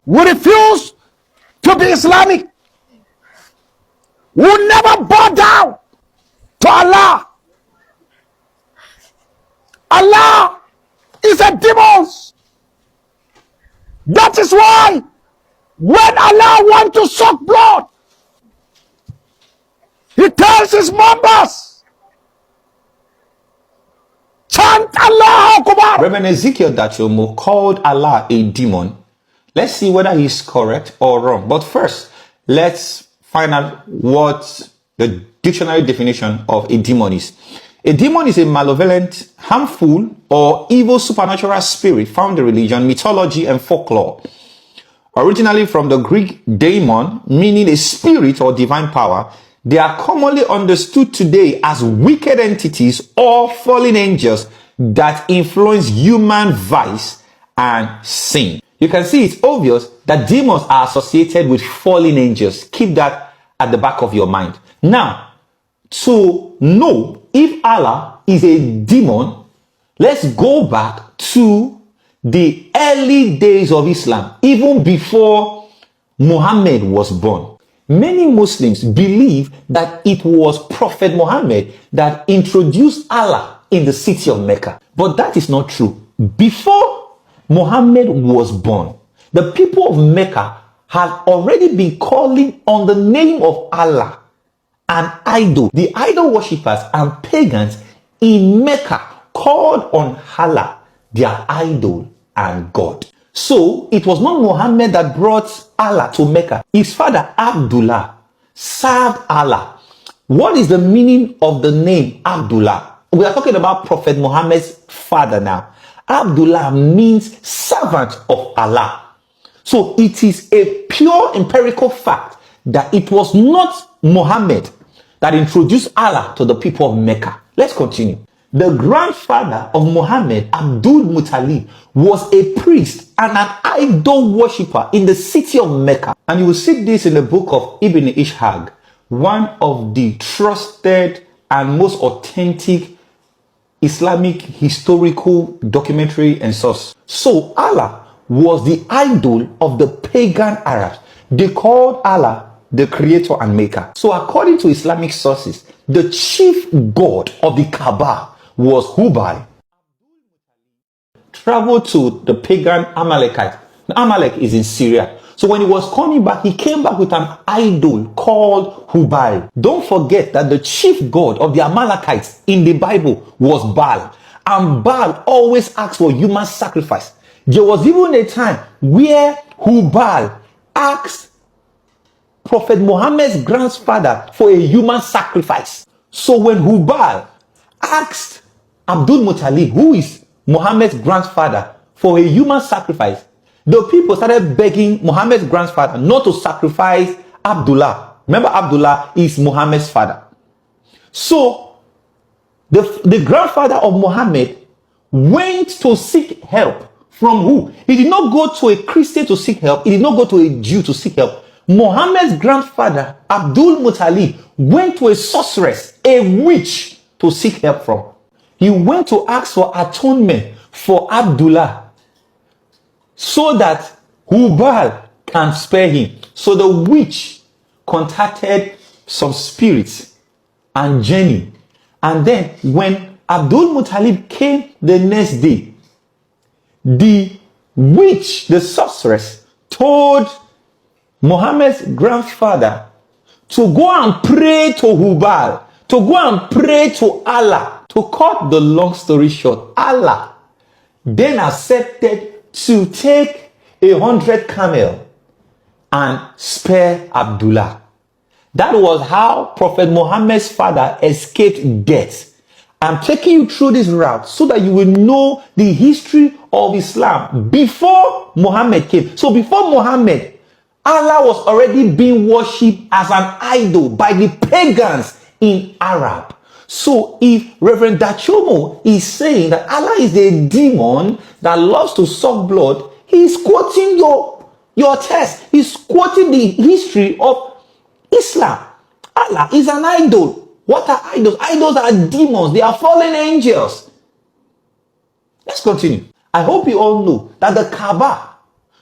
We refuse to be Islamic. We will never bow down to Allah. Allah is a demon. That is why when Allah wants to suck blood, He tells His members, chant Allah Akbar. Reverend Ezekiel Dachomo called Allah a demon. Let's see whether he's correct or wrong. But first, let's find out what the dictionary definition of a demon is. A demon is a malevolent, harmful, or evil supernatural spirit found in religion, mythology, and folklore. Originally from the Greek daemon, meaning a spirit or divine power, they are commonly understood today as wicked entities or fallen angels that influence human vice and sin. You can see it's obvious that demons are associated with fallen angels. Keep that at the back of your mind. Now, to know if Allah is a demon, let's go back to the early days of Islam, even before Muhammad was born. Many Muslims believe that it was Prophet Muhammad that introduced Allah in the city of Mecca. But that is not true. Before Muhammad was born, the people of Mecca had already been calling on the name of Allah, an idol. The idol worshippers and pagans in Mecca called on Allah, their idol and God. So it was not Muhammad that brought Allah to Mecca. His father Abdullah served Allah. What is the meaning of the name Abdullah? We are talking about Prophet Muhammad's father now. Abdullah means servant of Allah. So it is a pure empirical fact that it was not Muhammad that introduced Allah to the people of Mecca. Let's continue. The grandfather of Muhammad, Abdul Muttalib, was a priest and an idol worshipper in the city of Mecca. And you will see this in the book of Ibn Ishaq, one of the trusted and most authentic Islamic historical documentary and source. So Allah was the idol of the pagan Arabs. They called Allah the creator and maker. So according to Islamic sources, the chief god of the Kaaba was Hubal. Traveled to the pagan Amalekite. Amalek is in Syria. So when he was coming back, he came back with an idol called Hubal. Don't forget that the chief god of the Amalekites in the Bible was Baal. And Baal always asked for human sacrifice. There was even a time where Hubal asked Prophet Muhammad's grandfather for a human sacrifice. So when Hubal asked Abdul Muttalib, who is Muhammad's grandfather, for a human sacrifice, the people started begging Muhammad's grandfather not to sacrifice Abdullah. Remember, Abdullah is Muhammad's father. So the grandfather of Muhammad went to seek help from who? He did not go to a Christian to seek help. He did not go to a Jew to seek help. Muhammad's grandfather, Abdul Muttalib, went to a sorceress, a witch, to seek help from. He went to ask for atonement for Abdullah so that Hubal can spare him. So the witch contacted some spirits and genie. And then when Abdul Muttalib came the next day, the witch, the sorceress, told Muhammad's grandfather to go and pray to Hubal, to go and pray to Allah. To cut the long story short, Allah then accepted to take 100 camels and spare Abdullah. That was how Prophet Muhammad's father escaped death. I'm taking you through this route so that you will know the history of Islam before Muhammad came. So before Muhammad, Allah was already being worshipped as an idol by the pagans in Arab. So if Reverend Dachomo is saying that Allah is a demon that loves to suck blood, he is quoting your text. He's quoting the history of Islam. Allah is an idol. What are idols? Idols are demons. They are fallen angels. Let's continue. I hope you all know that the Kaaba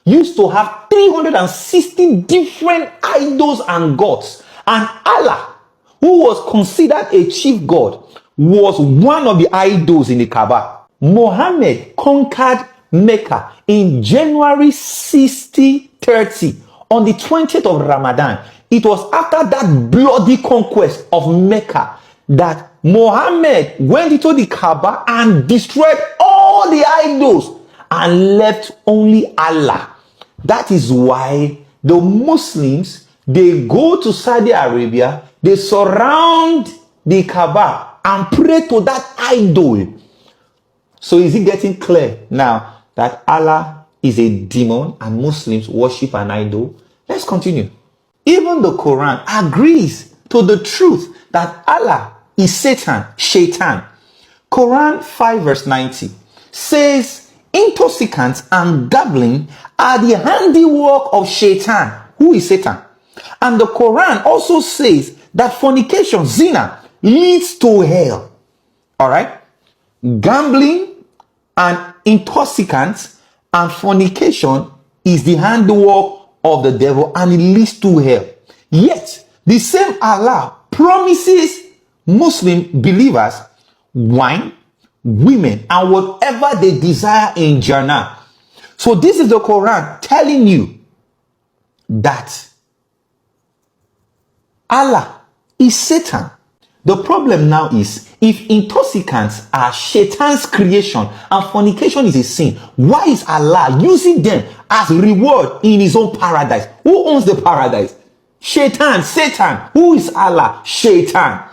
used to have 360 different idols and gods. And Allah, who was considered a chief god, was one of the idols in the Kaaba. Muhammad conquered Mecca in January 6030 on the 20th of Ramadan. It was after that bloody conquest of Mecca that Muhammad went into the Kaaba and destroyed all the idols and left only Allah. That is why the Muslims, they go to Saudi Arabia, they surround the Kaaba and pray to that idol. So is it getting clear now that Allah is a demon and Muslims worship an idol? Let's continue. Even the Quran agrees to the truth that Allah is Satan, Shaitan. Quran 5 verse 90 says, intoxicants and gambling are the handiwork of Shaitan. Who is Satan? And the Quran also says that fornication, zina, leads to hell. All right? Gambling and intoxicants and fornication is the handiwork of the devil and it leads to hell. Yet, the same Allah promises Muslim believers wine, women, and whatever they desire in Jannah. So this is the Quran telling you that Allah is Satan. The problem now is, if intoxicants are Shaitan's creation and fornication is a sin, why is Allah using them as reward in his own paradise? Who owns the paradise? Shaitan, Satan. Who is Allah? Shaitan.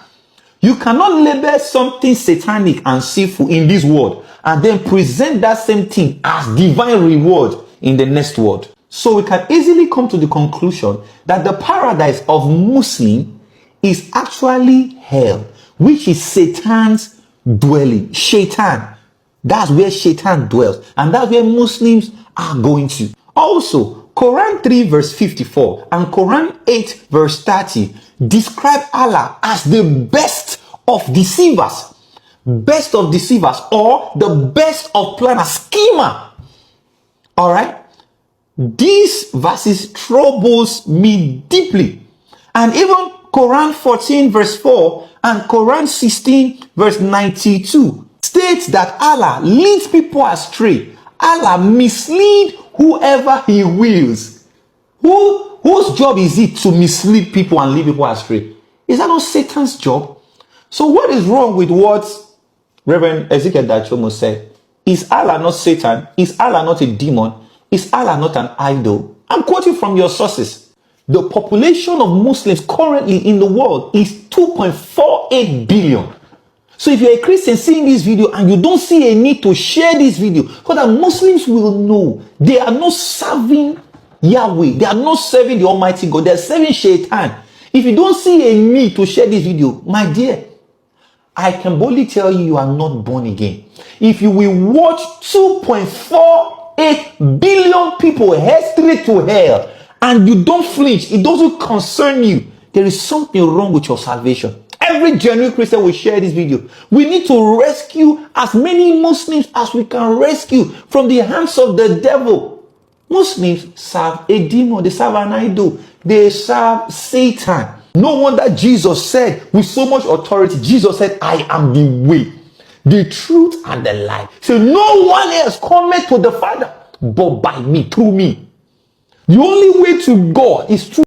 You cannot label something satanic and sinful in this world and then present that same thing as divine reward in the next world. So we can easily come to the conclusion that the paradise of Muslim is actually hell, which is Satan's dwelling. Shaitan. That's where Shaitan dwells. And that's where Muslims are going to. Also, Quran 3 verse 54 and Quran 8 verse 30 describe Allah as the best of deceivers. Best of deceivers, or the best of planners, schemer. Alright? These verses troubles me deeply. And even Quran 14 verse 4 and Quran 16 verse 92 states that Allah leads people astray. Allah misleads whoever he wills. Whose job is it to mislead people and lead people astray? Is that not Satan's job? So what is wrong with what Reverend Ezekiel Dachomo said? Is Allah not Satan? Is Allah not a demon? Is Allah not an idol? I'm quoting from your sources. The population of Muslims currently in the world is 2.48 billion. So if you're a Christian seeing this video and you don't see a need to share this video, so that Muslims will know they are not serving Yahweh, they are not serving the Almighty God, they are serving Shaitan. If you don't see a need to share this video, my dear, I can boldly tell you, you are not born again. If you will watch 2.48 billion people head straight to hell and you don't flinch, it doesn't concern you, there is something wrong with your salvation. Every genuine Christian will share this video. We need to rescue as many Muslims as we can rescue from the hands of the devil. Muslims serve a demon, they serve an idol, they serve Satan. No wonder Jesus said with so much authority, Jesus said, I am the way, the truth, and the life. So no one else cometh to the Father but by me, through me. The only way to God is through